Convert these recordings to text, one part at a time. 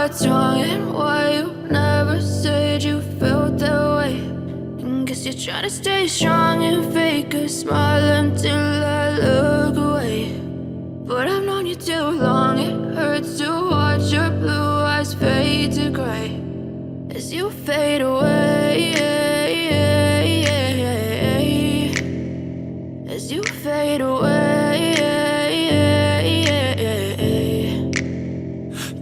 what's wrong and why you never said you felt that way. And guess you're trying to stay strong and fake a smile until I look away. But I've known you too long, it hurts to watch your blue eyes fade to gray as you fade away, as you fade away.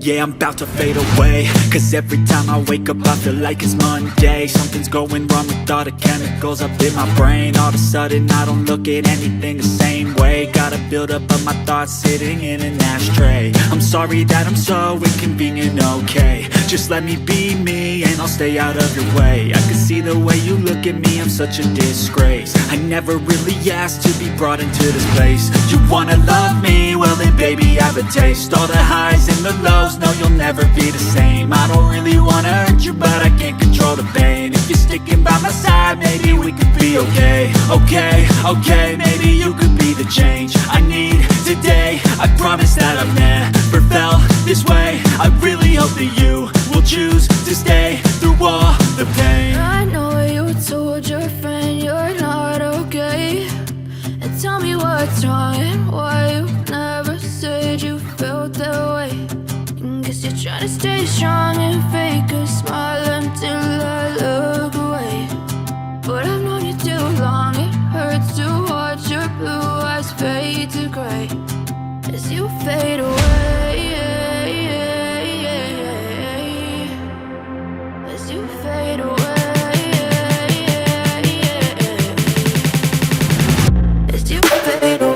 Yeah, I'm about to fade away, cause every time I wake up I feel like it's Monday. Something's going wrong with all the chemicals up in my brain. All of a sudden I don't look at anything the same way. Got a buildup of my thoughts sitting in an ashtray. I'm sorry that I'm so inconvenient, okay. Just let me be me and I'll stay out of your way. I can see the way you look at me, I'm such a disgrace. I never really asked to be brought into this place. You wanna love me? Well then baby I have a taste. All the highs and the lows, no, you'll never be the same. I don't really wanna hurt you, but I can't control the pain. If you're sticking by my side, maybe we could be okay. Okay, maybe you could be the change I need today. I promise that I've never felt this way. I really hope that you will choose to stay through all the pain. I know you told your friend you're not okay, and tell me what's wrong and why you never said you felt that way. Guess you're trying to stay strong and fake a smile until I look away. But I've known you too long, it hurts to watch your blue eyes fade to gray as you fade away, as you fade away, as you fade away.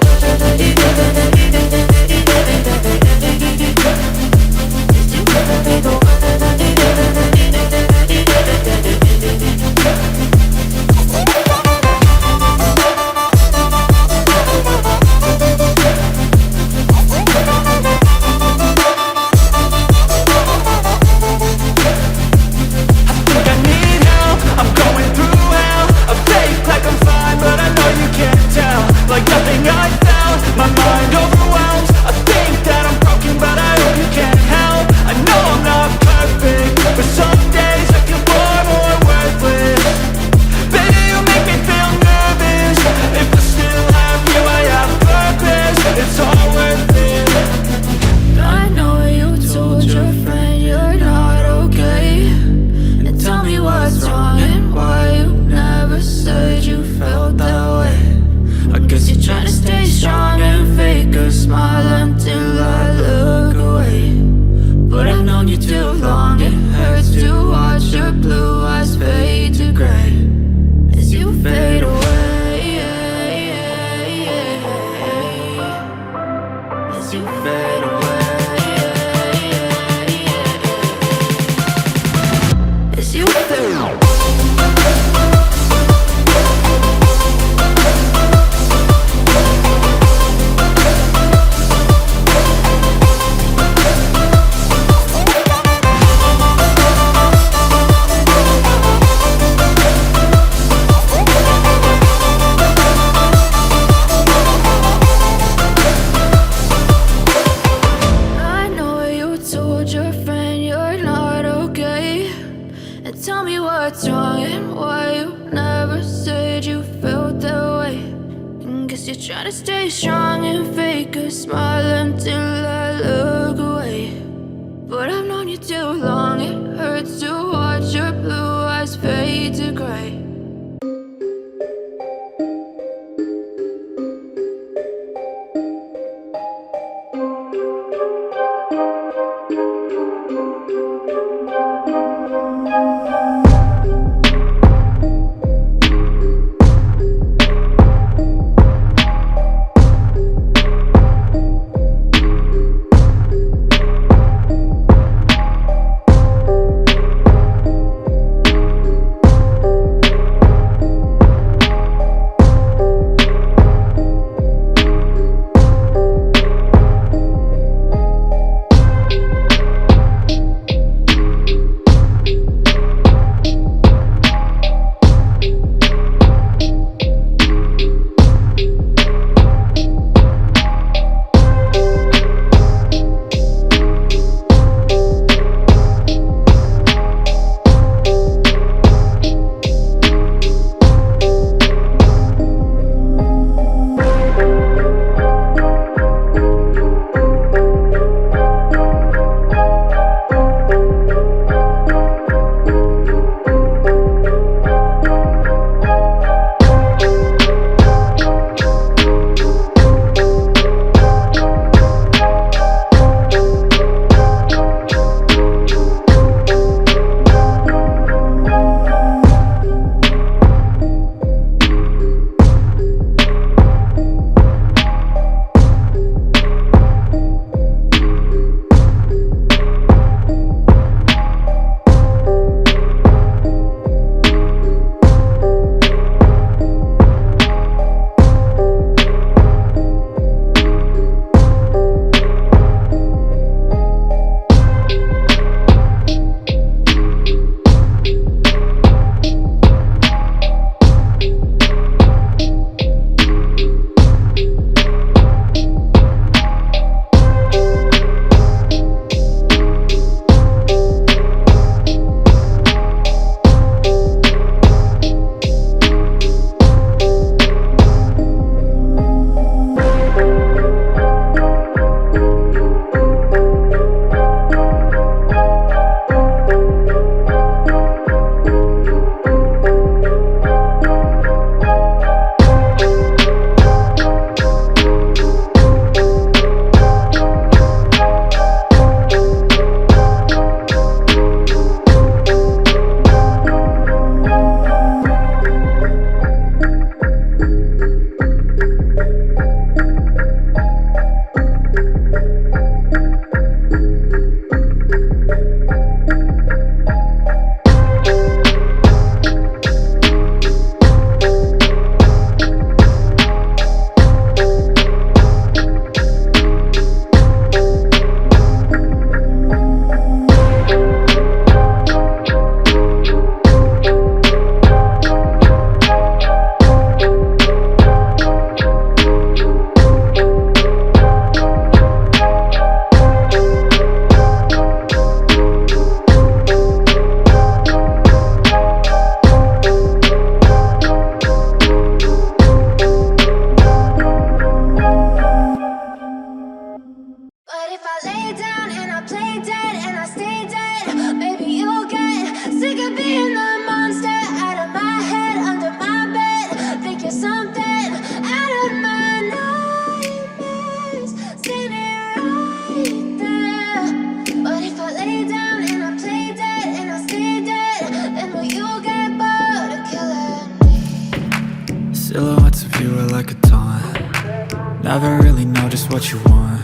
Never really know just what you want.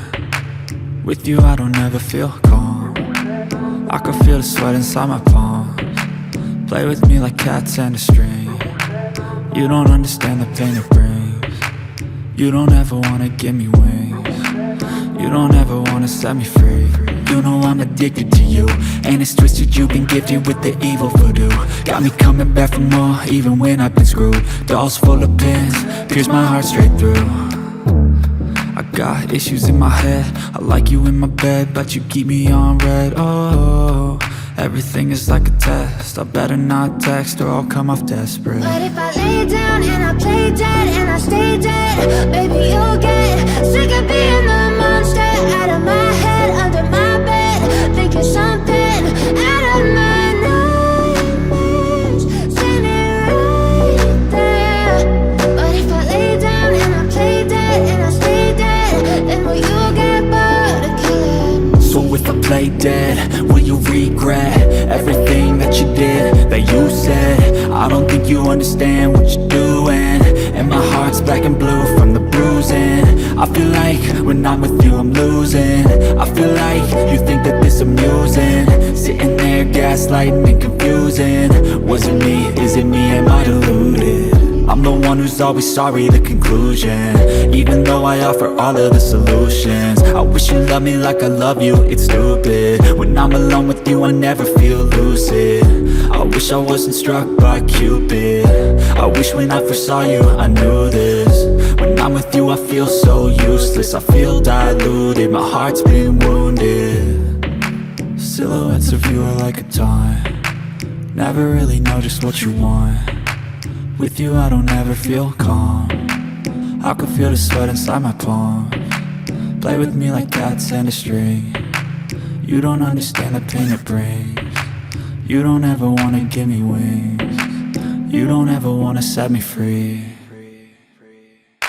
With you I don't ever feel calm. I can feel the sweat inside my palms. Play with me like cats and a string. You don't understand the pain it brings. You don't ever wanna give me wings. You don't ever wanna set me free. You know I'm addicted to you, and it's twisted, you've been gifted with the evil voodoo. Got me coming back for more, even when I've been screwed. Dolls full of pins, pierce my heart straight through. I got issues in my head, I like you in my bed, but you keep me on red. Oh, everything is like a test, I better not text or I'll come off desperate. But if I lay down and I play dead and I stay dead, baby you'll get sick of being the monster out of my head, under my bed, think you're something out of my nightmares, standing right there. But if I lay down and I play dead and I stay dead, then will you get bored of killing? So if I play dead, will you regret everything that you did, that you said? I don't think you understand what you're doing, and my heart's black and blue from the bruising. I feel like when I'm with you I'm losing. I feel like you think that this amusing, sitting there gaslighting and confusing. Was it me? Is it me? Am I deluded? I'm the one who's always sorry, the conclusion, even though I offer all of the solutions. I wish you loved me like I love you, it's stupid. When I'm alone with you I never feel lucid. I wish I wasn't struck by Cupid. I wish when I first saw you I knew this. When I'm with you I feel so useless, I feel diluted, my heart's been wounded. Silhouettes of you are like a taunt. Never really know just what you want. With you I don't ever feel calm. I can feel the sweat inside my palms. Play with me like cats and a string. You don't understand the pain it brings. You don't ever wanna give me wings. You don't ever wanna set me free.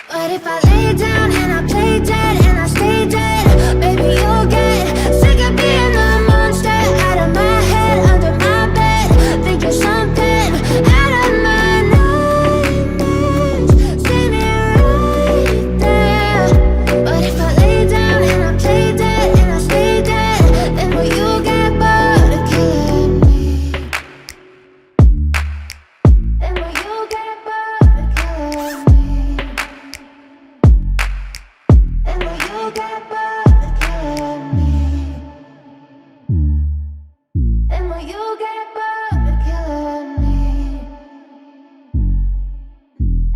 But if I lay down and I play dead and I stay dead, baby you'll get sick of being the monster out of my head, under my bed, think you're something out of my nightmares, standing right there. But if I lay down and I play dead and I stay dead, then will you get bored of killing me? Then will you get bored of killing me? And will you get bored of killing me? And will you get bored of killing me?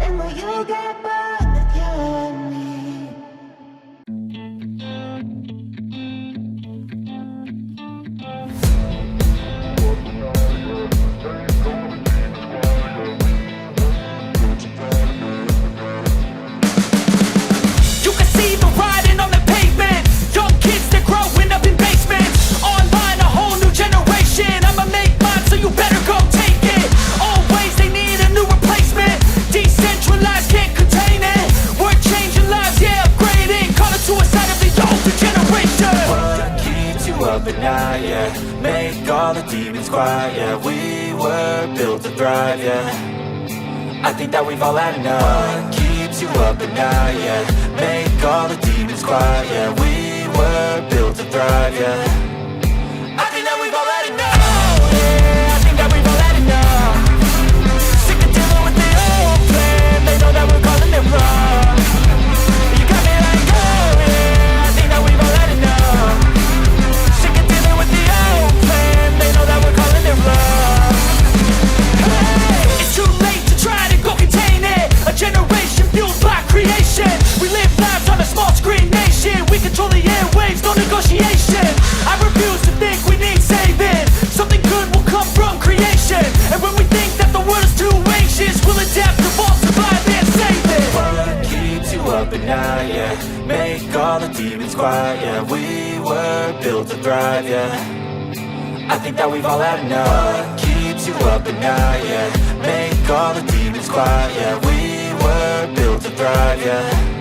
And will you get bored of killing me? You can see the writing on the pavement. Young kids, they're growing up in basements. Online, a whole new generation. I'ma make mine, so you better go take it. Always, they need a new replacement. Decentralized, can't contain it. We're changing lives, yeah, upgrading. Call it suicide of the older generation. What keeps you up at night, yeah? Make all the demons quiet, yeah. We were built to thrive, yeah. I think that we've all had enough. What keeps you up at night, yeah? Make all the demons quiet, yeah. We were built to thrive, yeah. I think that we've all had enough. Yeah, I think that we've all had enough. Sick of dealing with the old plan. They know that we're calling it wrong. You got me like, oh yeah, I think that we've all had enough. Sick of dealing with the old plan. They know that we're calling it wrong. Hey, it's too late to try to go contain it. A generation fueled by creation. We live lives on a small screen nation. We control the airwaves, no negotiation. I refuse to think we need saving. Something good will come from creation. And when we think that the world is too anxious, we'll adapt, evolve, survive, and save it. What keeps you up at night, yeah? Make all the demons quiet, yeah. We were built to thrive, yeah. I think that we've all had enough. What keeps you up at night, yeah? Make all the demons quiet, yeah. We were built to thrive, yeah.